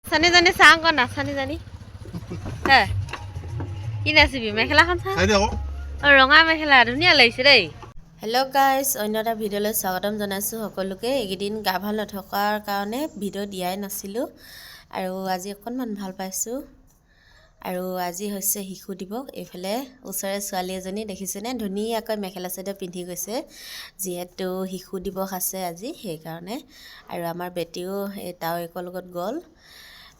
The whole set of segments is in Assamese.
চানি জানি চাওঁ আকৌ নাচানি জানি হে কি নাচিবি মেখেলাখন চা ৰঙা মেখেলা ধুনীয়া লাগিছে দেই। হেল্ল' গাইজ, অন্য এটা ভিডিঅ'লৈ স্বাগতম জনাইছোঁ সকলোকে। এইকেইদিন গা ভাল নথকাৰ কাৰণে ভিডিঅ' দিয়াই নাছিলোঁ আৰু আজি অকণমান ভাল পাইছোঁ। আৰু আজি হৈছে শিশু দিৱস। এইফালে ওচৰৰে ছোৱালী এজনী দেখিছেনে, ধুনীয়াকৈ মেখেলা চাদৰ পিন্ধি গৈছে, যিহেতু শিশু দিৱস আছে আজি সেইকাৰণে। আৰু আমাৰ বেটীও এই তাৱৈকৰ লগত গ'ল।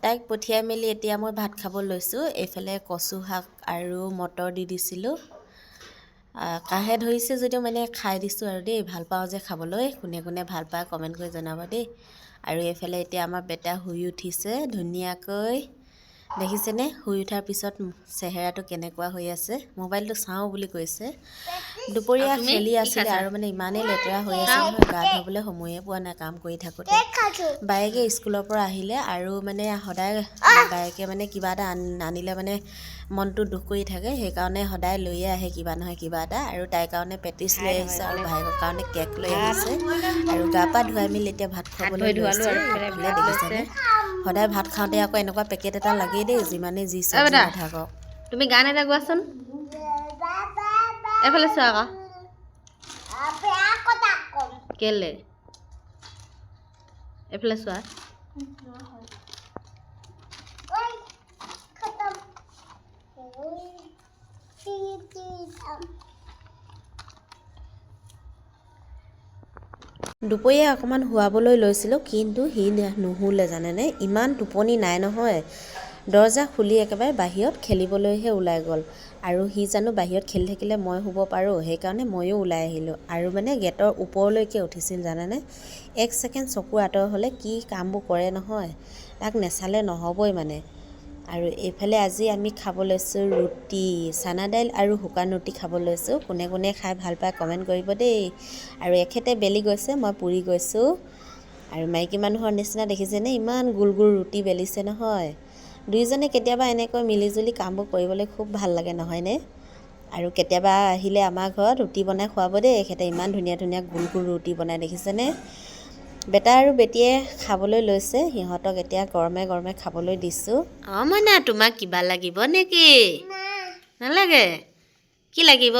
তাইক পঠিয়াই মেলি এতিয়া মই ভাত খাব লৈছোঁ। এইফালে কচু শাক আৰু মটৰ দি দিছিলোঁ। কাহে ধৰিছে যদিও মানে খাই দিছোঁ আৰু দেই, ভাল পাওঁ যে খাবলৈ। কোনে কোনে ভাল পায় কমেণ্ট কৰি জনাব দেই। আৰু এইফালে এতিয়া আমাৰ বেটা শুই উঠিছে ধুনীয়াকৈ, দেখিছেনে? শুই উঠাৰ পিছত চেহেৰাটো কেনেকুৱা হৈ আছে। মোবাইলটো চাওঁ বুলি কৈছে। দুপৰীয়া খেলি আছিলে আৰু মানে ইমানেই লেতেৰা হৈ আছে নহয়, গা ধুবলৈ সময়ে পোৱা নাই কাম কৰি থাকোঁতে। বায়েকে স্কুলৰ পৰা আহিলে আৰু মানে সদায় বায়েকে মানে কিবা এটা আনিলে মানে মনটো দুখ কৰি থাকে, সেইকাৰণে সদায় লৈয়ে আহে কিবা নহয় কিবা এটা। আৰু তাইৰ কাৰণে পেটিছ লৈ আহিছে আৰু ভাইকৰ কাৰণে কেক লৈ আহিছে। আৰু গা পা ধুৱাই মেলি এতিয়া ভাত খুৱাবলৈ লৈছে। এইফালে দেখিছেনে, সদায় ভাত খাওঁতে আকৌ এনেকুৱা পেকেট এটা লাগেই দেই, যিমানেই যি চব্জি নাথাকক। তুমি গান এটা গোৱাচোন, এইফালে চোৱা আকৌ। কেলে এইফালে চোৱা। দুপৰীয়া অকণমান শুৱাবলৈ লৈছিলোঁ, কিন্তু সি নুশুলে জানেনে। ইমান টোপনি নাই নহয়। দৰজা খুলি একেবাৰে বাহিৰত খেলিবলৈহে ওলাই গ'ল। আৰু সি জানো বাহিৰত খেলি থাকিলে মই শুব পাৰোঁ, সেইকাৰণে ময়ো ওলাই আহিলোঁ। আৰু মানে গেটৰ ওপৰলৈকে উঠিছিল জানেনে। এক ছেকেণ্ড চকু আঁতৰ হ'লে কি কামবোৰ কৰে নহয়, তাক নেচালে নহ'বই মানে। আৰু এইফালে আজি আমি খাব লৈছোঁ ৰুটি, চানা দাইল আৰু শুকান ৰুটি খাব লৈছোঁ। কোনে কোনে খাই ভাল পায় কমেণ্ট কৰিব দেই। আৰু এখেতে বেলি গৈছে, মই পুৰি গৈছোঁ। আৰু মাইকী মানুহৰ নিচিনা দেখিছেনে, ইমান গোল গোল ৰুটি বেলিছে নহয়। দুয়োজনে কেতিয়াবা এনেকৈ মিলিজুলি কামবোৰ কৰিবলৈ খুব ভাল লাগে নহয়নে। আৰু কেতিয়াবা আহিলে আমাৰ ঘৰত ৰুটি বনাই খুৱাব দেই। এখেতে ইমান ধুনীয়া ধুনীয়া গোল গোল ৰুটি বনাই দেখিছেনে। বেটা আৰু বেটীয়ে খাবলৈ লৈছে, সিহঁতক এতিয়া গৰমে গৰমে খাবলৈ দিছোঁ। অঁ মইনা, তোমাক কিবা লাগিব নেকি? নালাগে। কি লাগিব?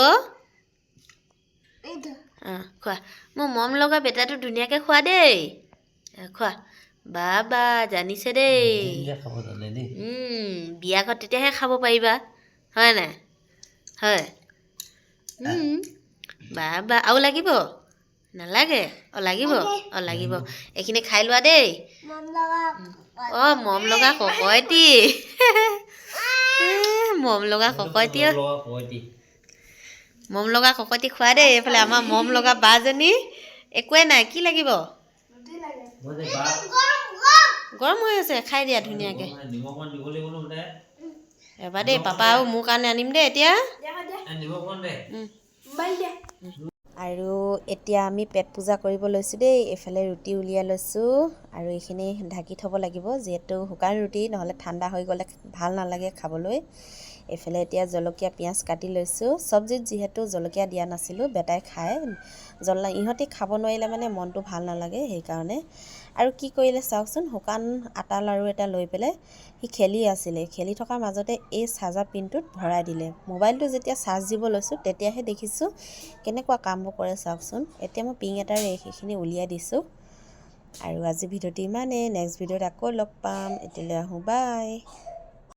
অঁ খোৱা, মোৰ মৰম লগা বেটাটো ধুনীয়াকৈ খোৱা দেই। খোৱা, বা জানিছে দেই। বিয়া ঘৰত তেতিয়াহে খাব পাৰিবা, হয় নাই? হয়। বা আৰু লাগিব? নালাগে? অঁ লাগিব, অঁ লাগিব। এইখিনি খাই লোৱা দেই। অঁ মৰম লগা ককয়তী। মৰম লগা ককয়তী, মৰম লগা ককয়তী খোৱা দেই। এইফালে আমাৰ মৰম লগা বাজনী একোৱে নাই। কি লাগিব? গৰম হৈ আছে, খাই দিয়া ধুনীয়াকৈ। এবাৰ দেই, পাপা আৰু মোৰ কাৰণে আনিম দেই এতিয়া। আৰু এতিয়া আমি পেট পূজা কৰিব লৈছোঁ দেই। এইফালে ৰুটি উলিয়াই লৈছোঁ আৰু এইখিনি ঢাকি থ'ব লাগিব, যিহেতু শুকান ৰুটি, নহ'লে ঠাণ্ডা হৈ গ'লে ভাল নালাগে খাবলৈ। এইফালে এতিয়া জলকীয়া পিঁয়াজ কাটি লৈছোঁ। চব্জিত যিহেতু জলকীয়া দিয়া নাছিলোঁ, বেটাই খায় ইহঁতি খাব নোৱাৰিলে মানে মনটো ভাল নালাগে, সেইকাৰণে। আৰু কি কৰিলে চাওকচোন, শুকান আটা লাৰু এটা লৈ পেলাই সি খেলি আছিলে, খেলি থকাৰ মাজতে এই চাৰ্জাৰ পিনটোত ভৰাই দিলে। মোবাইলটো যেতিয়া চাৰ্জ দিব লৈছোঁ তেতিয়াহে দেখিছোঁ কেনেকুৱা কামবোৰ কৰে চাওকচোন। এতিয়া মই পিং এটাৰে সেইখিনি উলিয়াই দিছোঁ। আৰু আজি ভিডিঅ'টো ইমানেই, নেক্সট ভিডিঅ'ত আকৌ লগ পাম। এতিয়ালৈ আহোঁ, বাই।